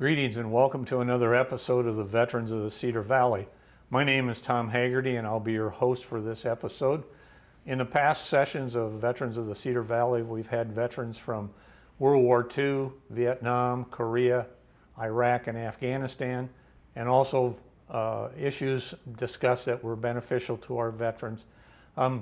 Greetings and welcome to another episode of the Veterans of the Cedar Valley. My name is Tom Haggerty and I'll be your host for this episode. In the past sessions of Veterans of the Cedar Valley, we've had veterans from World War II, Vietnam, Korea, Iraq, and Afghanistan, and also issues discussed that were beneficial to our veterans.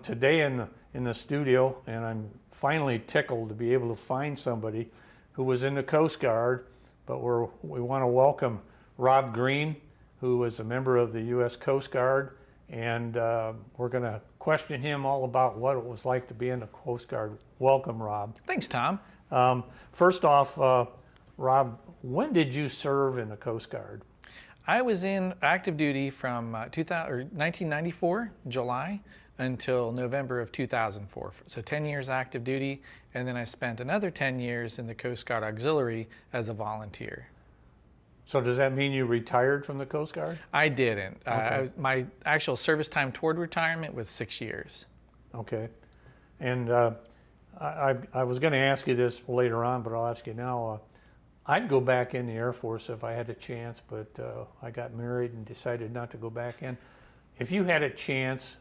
Today in the studio, and I'm finally tickled to be able to find somebody who was in the Coast Guard, but we want to welcome Rob Green, who was a member of the U.S. Coast Guard, and we're going to question him all about what it was like to be in the Coast Guard. Welcome, Rob. Thanks, Tom. First off, Rob, when did you serve in the Coast Guard? I was in active duty from 1994, July, until November of 2004. So 10 years active duty, and then I spent another 10 years in the Coast Guard Auxiliary as a volunteer. So does that mean you retired from the Coast Guard? I didn't. Okay. My actual service time toward retirement was 6 years. Okay. And I was going to ask you this later on, but I'll ask you now. I'd go back in the Air Force if I had a chance, but I got married and decided not to go back in. If you had a chance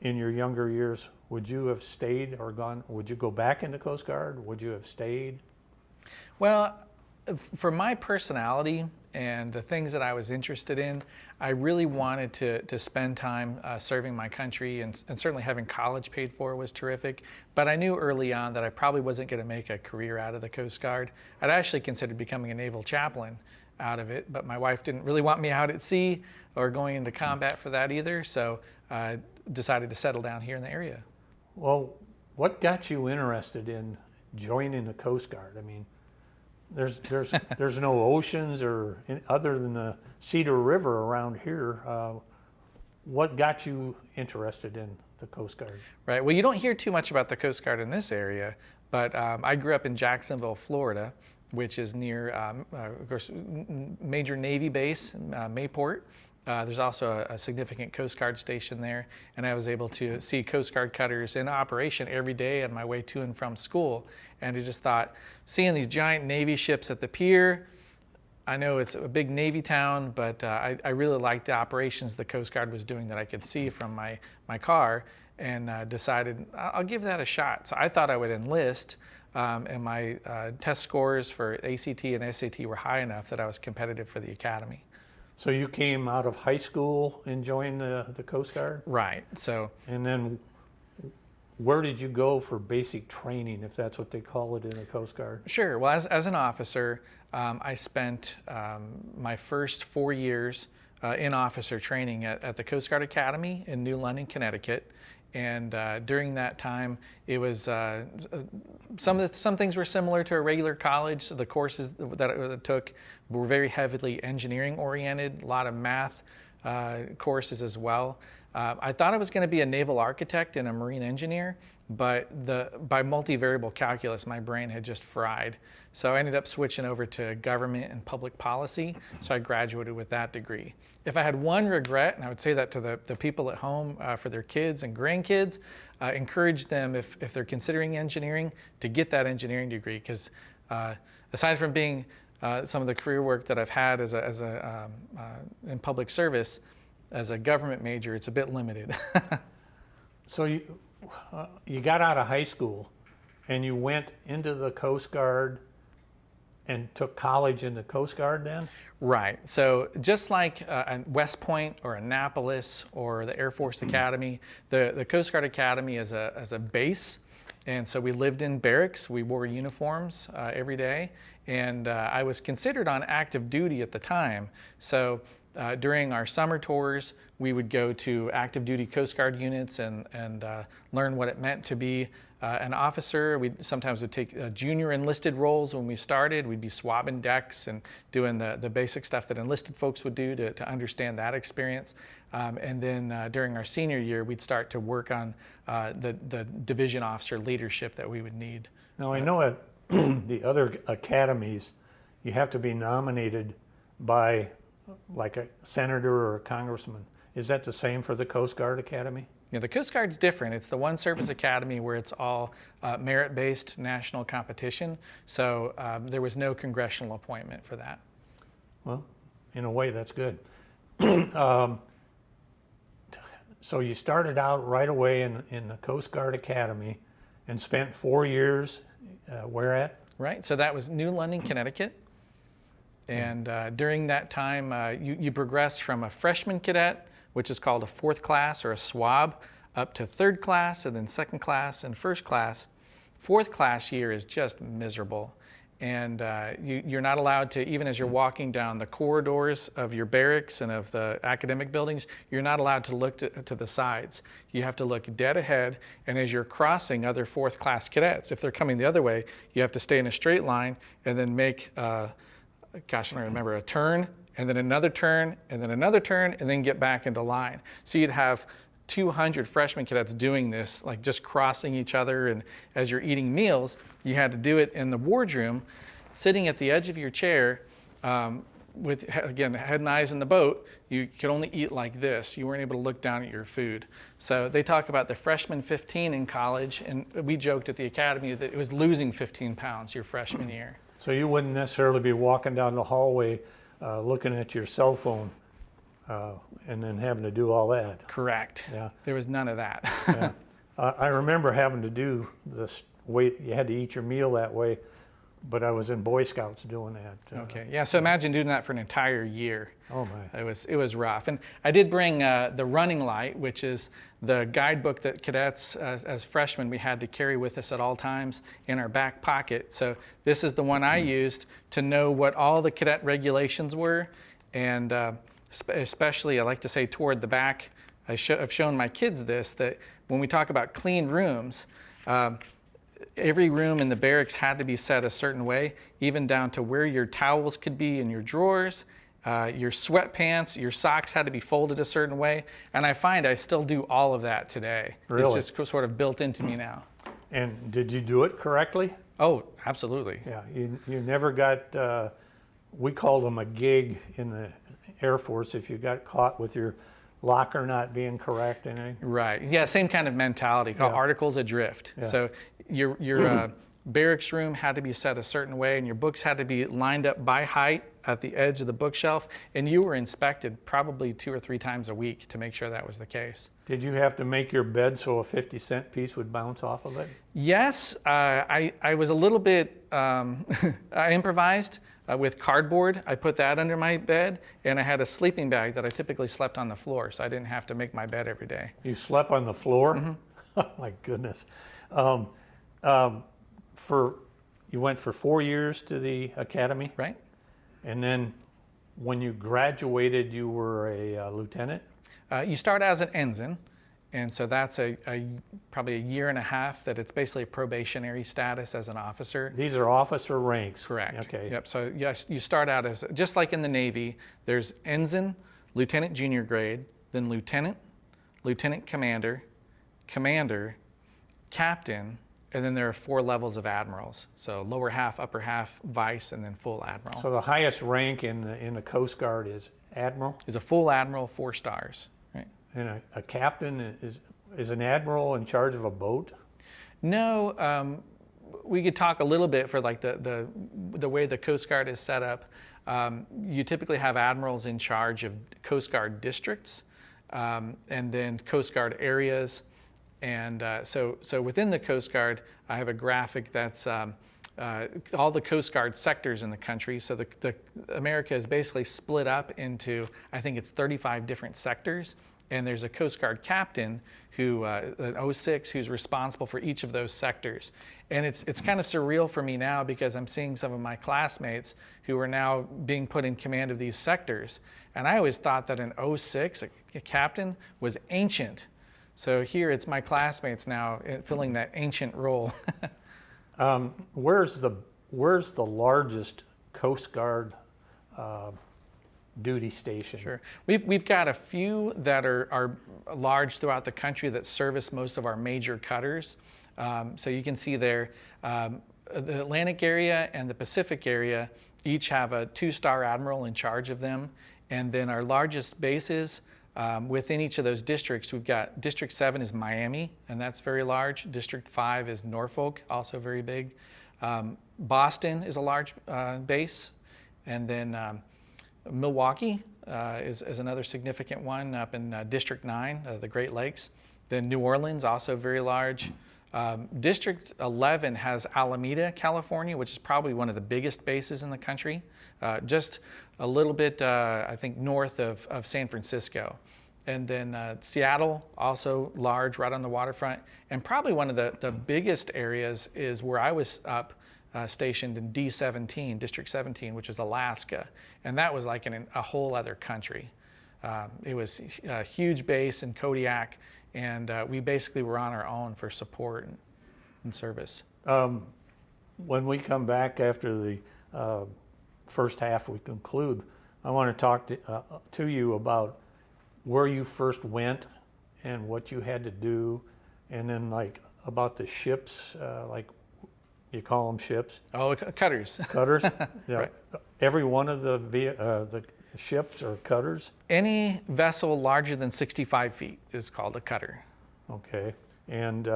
in your younger years, would you have stayed or gone? Would you go back in the Coast Guard? Would you have stayed? Well, for my personality and the things that I was interested in, I really wanted to spend time serving my country, and certainly having college paid for was terrific. But I knew early on that I probably wasn't going to make a career out of the Coast Guard. I'd actually considered becoming a naval chaplain out of it, but my wife didn't really want me out at sea or going into combat for that either, so I decided to settle down here in the area. Well, what got you interested in joining the Coast Guard? I mean, there's no oceans other than the Cedar River around here. What got you interested in the Coast Guard? Right. Well, you don't hear too much about the Coast Guard in this area, but I grew up in Jacksonville, Florida, which is near, of course, major Navy base, Mayport. There's also a significant Coast Guard station there, and I was able to see Coast Guard cutters in operation every day on my way to and from school. And I just thought, seeing these giant Navy ships at the pier, I know it's a big Navy town, but I really liked the operations the Coast Guard was doing that I could see from my car, and decided I'll give that a shot. So I thought I would enlist, and my test scores for ACT and SAT were high enough that I was competitive for the academy. So you came out of high school and joined the Coast Guard? Right. So. And then where did you go for basic training, if that's what they call it in the Coast Guard? Sure. Well, as an officer, I spent my first 4 years in officer training at the Coast Guard Academy in New London, Connecticut. And during that time, it was some things were similar to a regular college. So the courses that I took were very heavily engineering oriented, a lot of math courses as well. I thought I was going to be a naval architect and a marine engineer, but by multivariable calculus, my brain had just fried. So I ended up switching over to government and public policy, so I graduated with that degree. If I had one regret, and I would say that to the people at home for their kids and grandkids, encourage them, if they're considering engineering, to get that engineering degree, because aside from being some of the career work that I've had in public service, as a government major, it's a bit limited. So you got out of high school and you went into the Coast Guard and took college in the Coast Guard then? Right. So just like West Point or Annapolis or the Air Force Academy, the Coast Guard Academy is a base. And so we lived in barracks. We wore uniforms every day. And I was considered on active duty at the time. So during our summer tours, we would go to active duty Coast Guard units and learn what it meant to be an officer. We sometimes would take junior enlisted roles when we started. We'd be swabbing decks and doing the basic stuff that enlisted folks would do to understand that experience. And then during our senior year, we'd start to work on the division officer leadership that we would need. Now I know at the other academies, you have to be nominated by like a senator or a congressman. Is that the same for the Coast Guard Academy? Yeah, the Coast Guard's different. It's the one service academy where it's all merit-based national competition. So there was no congressional appointment for that. Well, in a way, that's good. So you started out right away in the Coast Guard Academy and spent 4 years where at? Right, so that was New London, Connecticut. And during that time, you progress from a freshman cadet, which is called a fourth class or a SWAB, up to third class, and then second class and first class. Fourth class year is just miserable. And you're not allowed to, even as you're walking down the corridors of your barracks and of the academic buildings, you're not allowed to look to the sides. You have to look dead ahead, and as you're crossing other fourth class cadets, if they're coming the other way, you have to stay in a straight line and then make, gosh, I don't remember, a turn, and then another turn, and then another turn, and then get back into line. So you'd have 200 freshman cadets doing this, like just crossing each other, and as you're eating meals, you had to do it in the wardroom, sitting at the edge of your chair, with, again, head and eyes in the boat. You could only eat like this. You weren't able to look down at your food. So they talk about the freshman 15 in college, and we joked at the academy that it was losing 15 pounds your freshman year. So you wouldn't necessarily be walking down the hallway looking at your cell phone and then having to do all that. Correct. Yeah. There was none of that. Yeah. I remember having to do this way. You had to eat your meal that way, but I was in Boy Scouts doing that. Okay. Yeah. So imagine doing that for an entire year. Oh my. It was rough. And I did bring the running light, which is the guidebook that cadets as freshmen we had to carry with us at all times in our back pocket. So this is the one I used to know what all the cadet regulations were, and especially I like to say toward the back. I've shown my kids this, that when we talk about clean rooms, every room in the barracks had to be set a certain way, even down to where your towels could be in your drawers, your sweatpants, your socks had to be folded a certain way. And I find I still do all of that today. Really? It's just sort of built into me now. And did you do it correctly? Oh, absolutely. Yeah, you never got, we called them a gig in the Air Force if you got caught with your locker not being correct and anything. Right. Yeah, same kind of mentality called articles adrift. Yeah. So your barracks room had to be set a certain way, and your books had to be lined up by height at the edge of the bookshelf, and you were inspected probably 2 or 3 times a week to make sure that was the case. Did you have to make your bed so a 50-cent piece would bounce off of it? Yes, I was a little bit, I improvised with cardboard. I put that under my bed, and I had a sleeping bag that I typically slept on the floor, so I didn't have to make my bed every day. You slept on the floor? Mm-hmm. Oh my goodness. You went for 4 years to the academy? Right. And then when you graduated, you were a lieutenant? You start as an ensign, and so that's probably a year and a half that it's basically a probationary status as an officer. These are officer ranks? Correct. Okay. Yep. So yes, you start out as, just like in the Navy, there's ensign, lieutenant junior grade, then lieutenant, lieutenant commander, commander, captain, and then there are 4 levels of admirals. So lower half, upper half, vice, and then full admiral. So the highest rank in the Coast Guard is admiral? Is a full admiral, 4 stars. Right. And a captain is an admiral in charge of a boat? No, we could talk a little bit for like the way the Coast Guard is set up. You typically have admirals in charge of Coast Guard districts, and then Coast Guard areas. And so within the Coast Guard, I have a graphic that's all the Coast Guard sectors in the country. So America is basically split up into, I think it's 35 different sectors. And there's a Coast Guard captain who, an 06, who's responsible for each of those sectors. And it's kind of surreal for me now because I'm seeing some of my classmates who are now being put in command of these sectors. And I always thought that an 06, a captain, was ancient. So here it's my classmates now filling that ancient role. Where's the largest Coast Guard duty station? Sure. We've got a few that are large throughout the country that service most of our major cutters. So you can see there, the Atlantic area and the Pacific area each have a 2-star admiral in charge of them. And then our largest bases, within each of those districts, we've got District 7 is Miami, and that's very large. District 5 is Norfolk, also very big. Boston is a large base. And then Milwaukee is another significant one up in District 9, the Great Lakes. Then New Orleans, also very large. District 11 has Alameda, California, which is probably one of the biggest bases in the country, just a little bit, I think, north of San Francisco. And then Seattle, also large, right on the waterfront. And probably one of the biggest areas is where I was up stationed in D17, District 17, which is Alaska. And that was like in a whole other country. It was a huge base in Kodiak, and we basically were on our own for support and service. When we come back after the first half we conclude, I want to talk to you about where you first went and what you had to do, and then like about the ships, like you call them ships? Oh, cutters. Cutters? Yeah. Right. Every one of the ships are cutters? Any vessel larger than 65 feet is called a cutter. Okay. And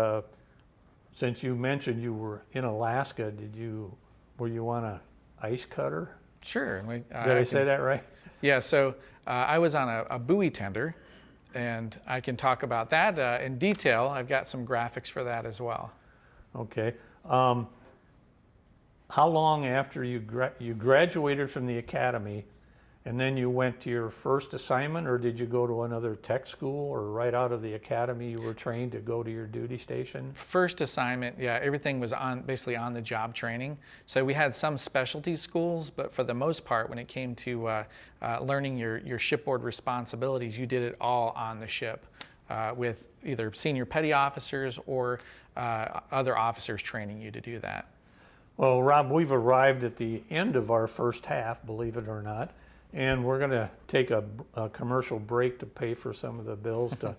since you mentioned you were in Alaska, were you on a ice cutter? Sure. Did I say that right? Yeah, so I was on a buoy tender, and I can talk about that in detail. I've got some graphics for that as well. Okay. How long after you graduated from the academy, and then you went to your first assignment, or did you go to another tech school, or right out of the academy you were trained to go to your duty station? First assignment, yeah, everything was basically on the job training. So we had some specialty schools, but for the most part, when it came to learning your shipboard responsibilities, you did it all on the ship with either senior petty officers or other officers training you to do that. Well, Rob, we've arrived at the end of our first half, believe it or not. And we're going to take a commercial break to pay for some of the bills to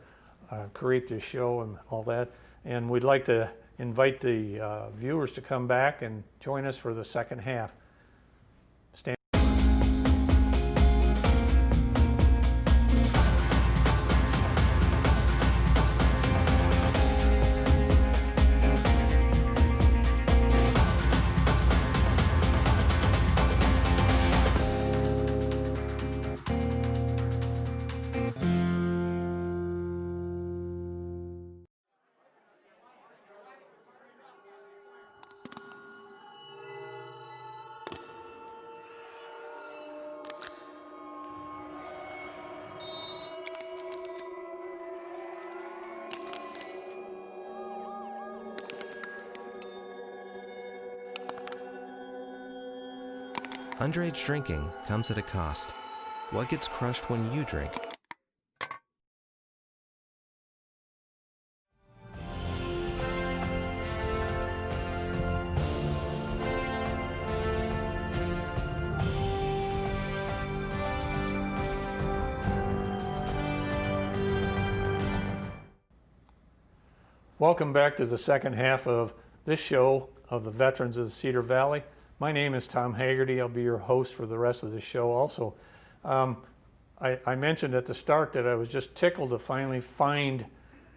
create this show and all that. And we'd like to invite the viewers to come back and join us for the second half. Stand. Underage drinking comes at a cost. What gets crushed when you drink? Welcome back to the second half of this show of the Veterans of the Cedar Valley. My name is Tom Haggerty. I'll be your host for the rest of the show also. I mentioned at the start that I was just tickled to finally find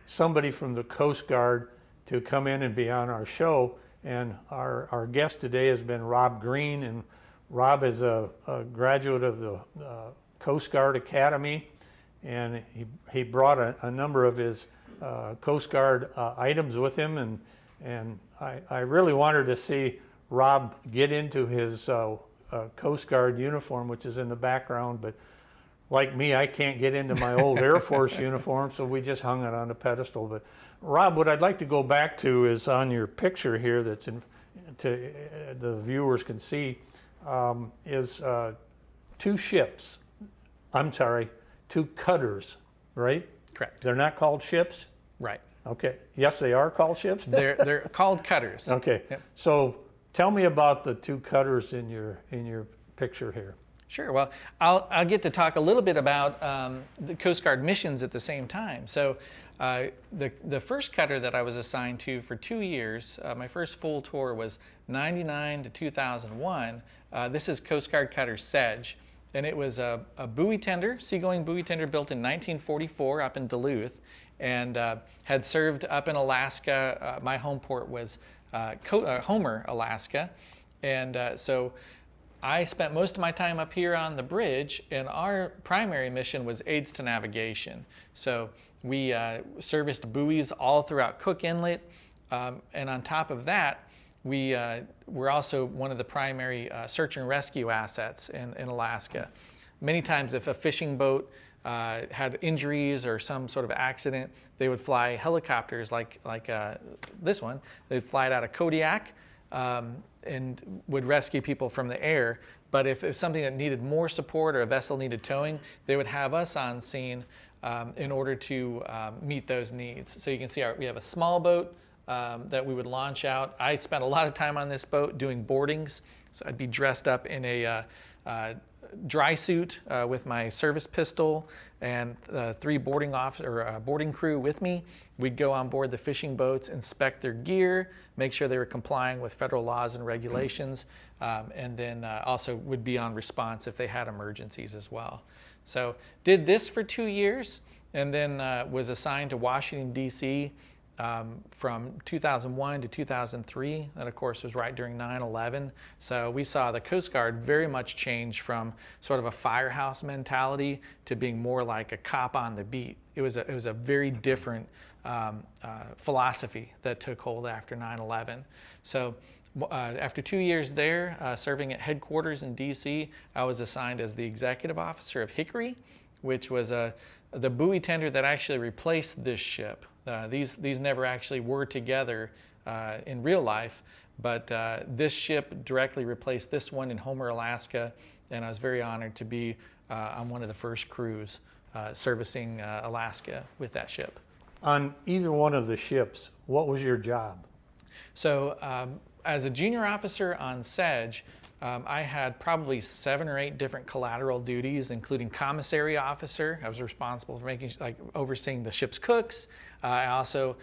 somebody from the Coast Guard to come in and be on our show. And our guest today has been Rob Green. And Rob is a graduate of the Coast Guard Academy. And he brought a number of his Coast Guard items with him. And I really wanted to see Rob get into his Coast Guard uniform, which is in the background, but like me, I can't get into my old Air Force uniform, so we just hung it on a pedestal. But Rob, what I'd like to go back to is on your picture here that's the viewers can see, is two ships. I'm sorry, two cutters, right? Correct. They're not called ships? Right. Okay. Yes, they are called ships? They're called cutters. Okay. Yep. So tell me about the two cutters in your picture here. Sure. Well, I'll get to talk a little bit about the Coast Guard missions at the same time. So the first cutter that I was assigned to for 2 years, my first full tour was 99 to 2001. This is Coast Guard cutter Sedge, and it was a buoy tender, seagoing buoy tender built in 1944 up in Duluth, and had served up in Alaska. My home port was Homer, Alaska, and so I spent most of my time up here on the bridge, and our primary mission was aids to navigation. So we serviced buoys all throughout Cook Inlet, and on top of that, we were also one of the primary search and rescue assets in Alaska. Many times if a fishing boat had injuries or some sort of accident, they would fly helicopters like this one. They'd fly it out of Kodiak and would rescue people from the air. But if it was something that needed more support or a vessel needed towing, they would have us on scene in order to meet those needs. So you can see we have a small boat that we would launch out. I spent a lot of time on this boat doing boardings. So I'd be dressed up in a dry suit with my service pistol and 3 boarding crew with me. We'd go on board the fishing boats, inspect their gear, make sure they were complying with federal laws and regulations, and then also would be on response if they had emergencies as well. So did this for 2 years, and then was assigned to Washington, D.C. From 2001 to 2003. That, of course, was right during 9/11. So we saw the Coast Guard very much change from sort of a firehouse mentality to being more like a cop on the beat. It was a very different philosophy that took hold after 9/11. So after 2 years there, serving at headquarters in D.C., I was assigned as the executive officer of Hickory, which was the buoy tender that actually replaced this ship. These never actually were together in real life, but this ship directly replaced this one in Homer, Alaska, and I was very honored to be on one of the first crews servicing Alaska with that ship. On either one of the ships, what was your job? So as a junior officer on Sedge, I had probably 7 or 8 different collateral duties, including commissary officer. I was responsible for overseeing the ship's cooks. I also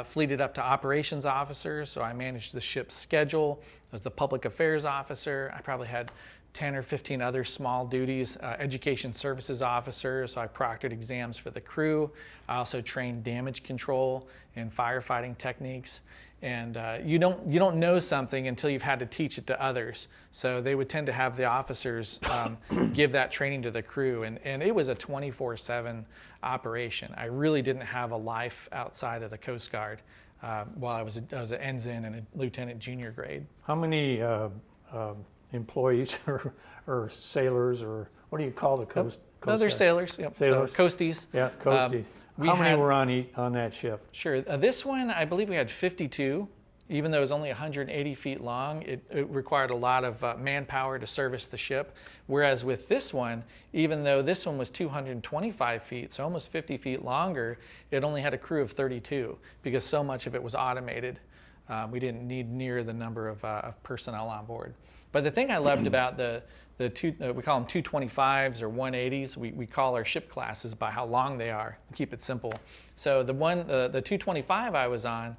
fleeted up to operations officer, so I managed the ship's schedule. I was the public affairs officer. I probably had 10 or 15 other small duties. Education services officer, so I proctored exams for the crew. I also trained damage control and firefighting techniques. And you don't know something until you've had to teach it to others. So they would tend to have the officers give that training to the crew. And it was a 24/7 operation. I really didn't have a life outside of the Coast Guard while I was an ensign and a lieutenant junior grade. How many employees or sailors, or what do you call the Coast They're Guard? sailors. Yep. Sailors? So coasties. Yeah, coasties. How many were on that ship? Sure. This one, I believe we had 52. Even though it was only 180 feet long, it required a lot of manpower to service the ship. Whereas with this one, even though this one was 225 feet, so almost 50 feet longer, it only had a crew of 32 because so much of it was automated. We didn't need near the number of personnel on board. But the thing I loved about we call them 225s or 180s. We call our ship classes by how long they are. Keep it simple. So the 225 I was on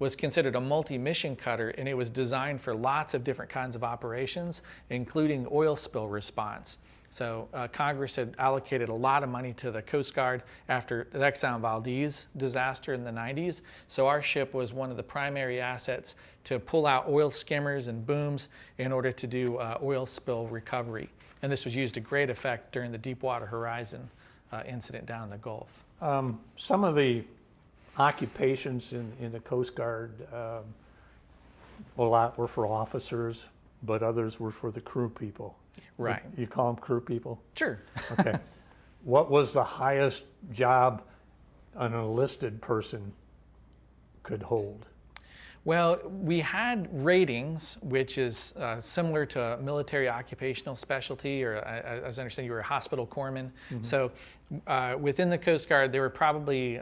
was considered a multi-mission cutter, and it was designed for lots of different kinds of operations, including oil spill response. So Congress had allocated a lot of money to the Coast Guard after the Exxon Valdez disaster in the 90s. So our ship was one of the primary assets to pull out oil skimmers and booms in order to do oil spill recovery. And this was used to great effect during the Deepwater Horizon incident down in the Gulf. Some of the occupations in the Coast Guard, a lot were for officers, but others were for the crew people. Right. You call them crew people? Sure. Okay. What was the highest job an enlisted person could hold? Well, we had ratings, which is similar to a military occupational specialty, or as I understand, you were a hospital corpsman. Mm-hmm. So within the Coast Guard, there were probably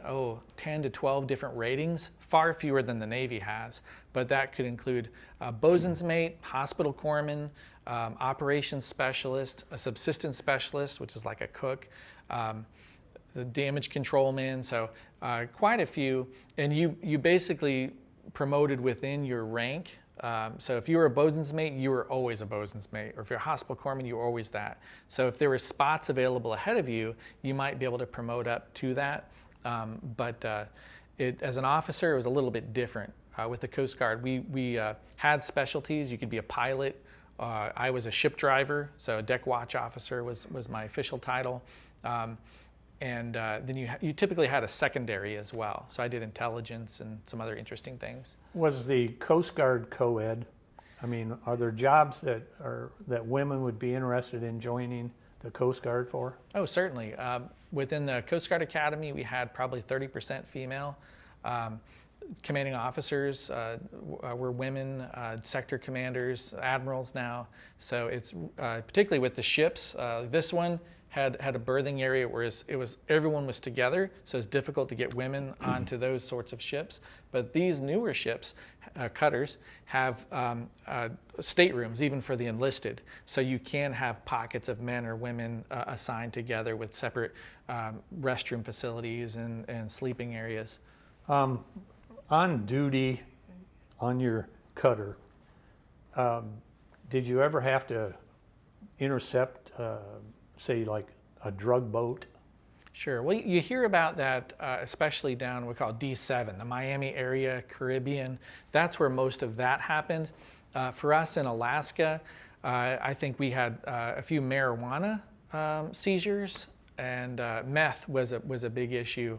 10 to 12 different ratings, far fewer than the Navy has. But that could include a bosun's mate, hospital corpsman, operations specialist, a subsistence specialist, which is like a cook, the damage control man. So quite a few. And you basically promoted within your rank. So if you were a bosun's mate, you were always a bosun's mate. Or if you're a hospital corpsman, you were always that. So if there were spots available ahead of you, you might be able to promote up to that. But as an officer, it was a little bit different. With the Coast Guard, we had specialties. You could be a pilot, I was a ship driver, so a deck watch officer was my official title. Then you typically had a secondary as well. So I did intelligence and some other interesting things. Was the Coast Guard co-ed? I mean, are there jobs that women would be interested in joining the Coast Guard for? Oh, certainly. Within the Coast Guard Academy, we had probably 30% female. Commanding officers were women, sector commanders, admirals now. So it's particularly with the ships. This one had a berthing area where everyone was together, so it's difficult to get women onto those sorts of ships. But these newer ships, cutters, have staterooms even for the enlisted, so you can have pockets of men or women assigned together with separate restroom facilities and sleeping areas. On duty on your cutter, did you ever have to intercept, say, like a drug boat? Sure. Well, you hear about that, especially down what we call D7, the Miami area, Caribbean. That's where most of that happened. For us in Alaska, I think we had a few marijuana seizures, and meth was a big issue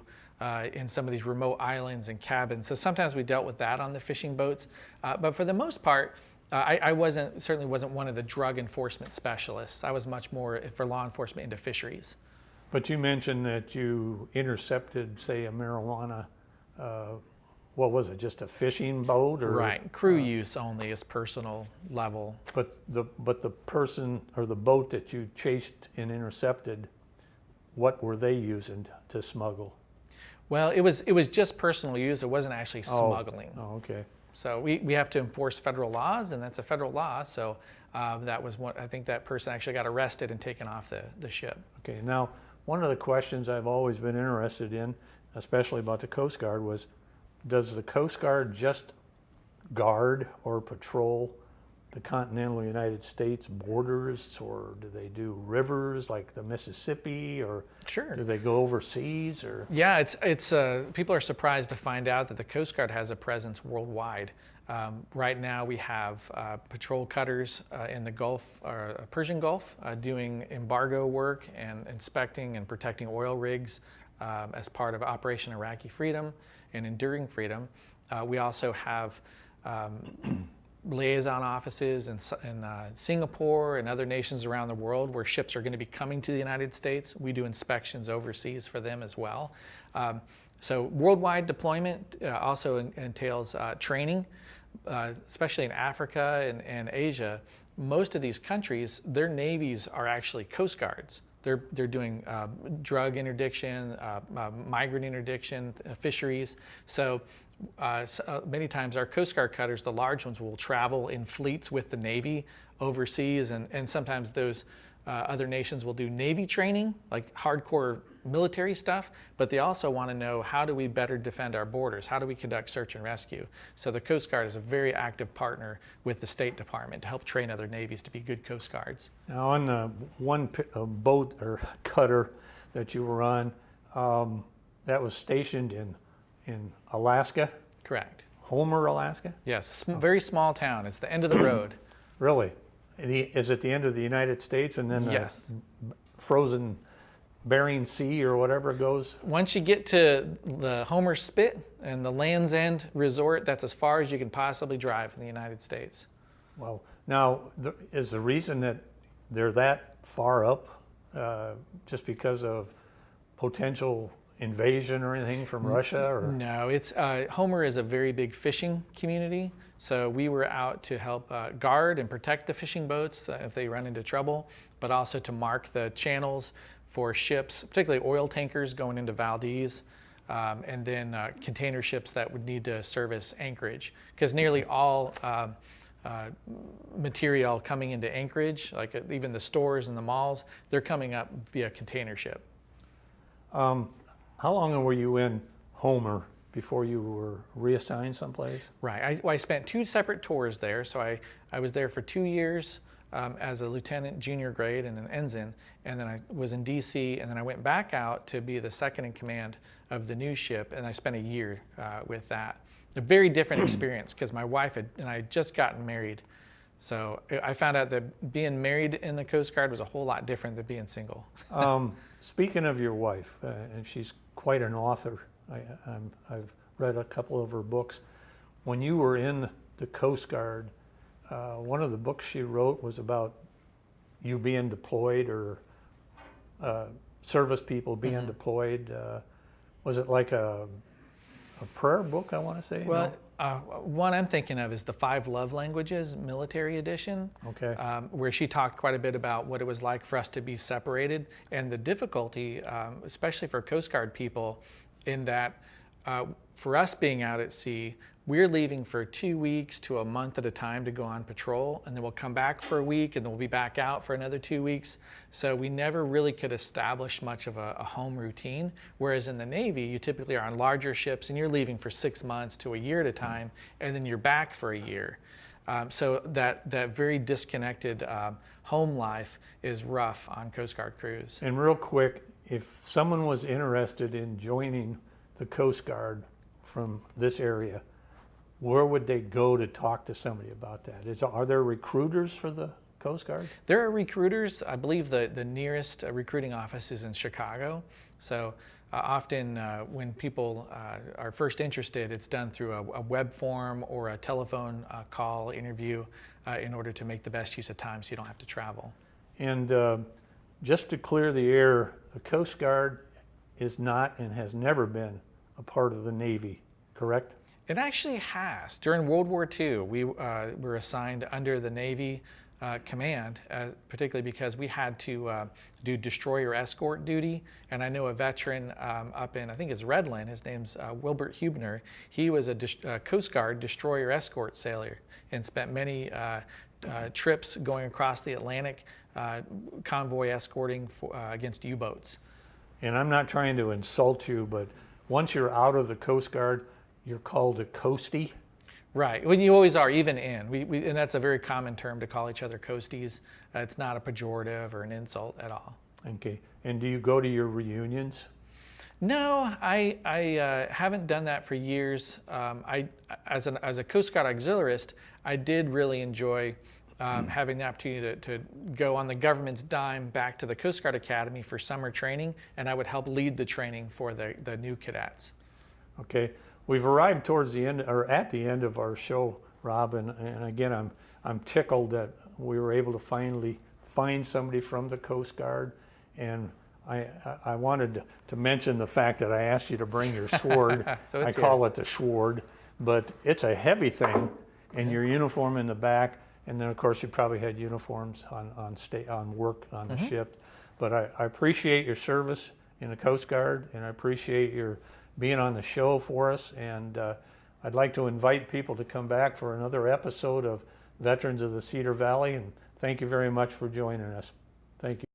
in some of these remote islands and cabins. So sometimes we dealt with that on the fishing boats. But for the most part, I certainly wasn't one of the drug enforcement specialists. I was much more for law enforcement into fisheries. But you mentioned that you intercepted, say, a marijuana, what was it, just a fishing boat? Or, right, crew use only is personal level. But the person or the boat that you chased and intercepted, what were they using to smuggle? Well, it was just personal use. It wasn't actually smuggling. Oh, okay. So we have to enforce federal laws, and that's a federal law. So that was what I think that person actually got arrested and taken off the ship. Okay. Now, one of the questions I've always been interested in, especially about the Coast Guard, was does the Coast Guard just guard or patrol the continental United States borders, or do they do rivers like the Mississippi, or Sure. do they go overseas? Or Yeah, it's people are surprised to find out that the Coast Guard has a presence worldwide. Right now we have patrol cutters in the Gulf, or Persian Gulf, doing embargo work and inspecting and protecting oil rigs as part of Operation Iraqi Freedom and Enduring Freedom. We also have liaison offices in Singapore and other nations around the world where ships are going to be coming to the United States. We do inspections overseas for them as well. So worldwide deployment also entails training, especially in Africa and Asia. Most of these countries, their navies are actually Coast Guards. They're doing drug interdiction, migrant interdiction, fisheries. So many times our Coast Guard cutters, the large ones, will travel in fleets with the Navy overseas, and sometimes those other nations will do Navy training, like hardcore military stuff, but they also want to know, how do we better defend our borders? How do we conduct search and rescue? So the Coast Guard is a very active partner with the State Department to help train other navies to be good Coast Guards. now, on the one boat or cutter that you were on, that was stationed in Alaska? Correct. Homer, Alaska? Yes, very small town. It's the end of the road. Really? Is it the end of the United States and then Yes. the frozen Bering Sea or whatever it goes? Once you get to the Homer Spit and the Land's End Resort, that's as far as you can possibly drive in the United States. Well, now, is the reason that they're that far up just because of potential invasion or anything from Russia? Or? No, it's Homer is a very big fishing community, so we were out to help guard and protect the fishing boats if they run into trouble, but also to mark the channels for ships, particularly oil tankers going into Valdez, and then container ships that would need to service Anchorage, because nearly all material coming into Anchorage, like even the stores and the malls, they're coming up via container ship. How long were you in Homer before you were reassigned someplace? Right. I spent 2 separate tours there. So I was there for 2 years as a lieutenant, junior grade, and an ensign. And then I was in D.C., and then I went back out to be the second in command of the new ship, and I spent a year with that. A very different experience, because my wife and I had just gotten married. So I found out that being married in the Coast Guard was a whole lot different than being single. Speaking of your wife, and she's quite an author. I've read a couple of her books. When you were in the Coast Guard, one of the books she wrote was about you being deployed, or service people being deployed. Was it like a prayer book, I want to say? Well, one I'm thinking of is the 5 Love Languages Military Edition, Okay. where she talked quite a bit about what it was like for us to be separated and the difficulty, especially for Coast Guard people, in that for us being out at sea, we're leaving for 2 weeks to a month at a time to go on patrol, and then we'll come back for a week, and then we'll be back out for another 2 weeks. So we never really could establish much of a home routine, whereas in the Navy, you typically are on larger ships, and you're leaving for 6 months to a year at a time, and then you're back for a year. So that very disconnected home life is rough on Coast Guard crews. And real quick, if someone was interested in joining the Coast Guard from this area, where would they go to talk to somebody about that? Are there recruiters for the Coast Guard? There are recruiters. I believe the nearest recruiting office is in Chicago. So often when people are first interested, it's done through a web form or a telephone call interview in order to make the best use of time so you don't have to travel. And just to clear the air, the Coast Guard is not and has never been a part of the Navy, correct? It actually has. During World War II, we were assigned under the Navy command, particularly because we had to do destroyer escort duty. And I know a veteran up in, I think it's Redland, his name's Wilbert Hubner. He was a Coast Guard destroyer escort sailor and spent many trips going across the Atlantic, convoy escorting against U-boats. And I'm not trying to insult you, but once you're out of the Coast Guard, you're called a coastie? Right. Well, you always are, even in. And that's a very common term to call each other coasties. It's not a pejorative or an insult at all. Okay. And do you go to your reunions? No, I haven't done that for years. As a Coast Guard auxiliarist, I did really enjoy having the opportunity to go on the government's dime back to the Coast Guard Academy for summer training, and I would help lead the training for the new cadets. Okay. We've arrived towards the end, or at the end of our show, Rob, and again, I'm tickled that we were able to finally find somebody from the Coast Guard, and I wanted to mention the fact that I asked you to bring your sword. So I call it the sword, but it's a heavy thing, and your uniform in the back, and then of course you probably had uniforms on work on the ship. But I appreciate your service in the Coast Guard, and I appreciate your being on the show for us, and I'd like to invite people to come back for another episode of Veterans of the Cedar Valley, and thank you very much for joining us. Thank you.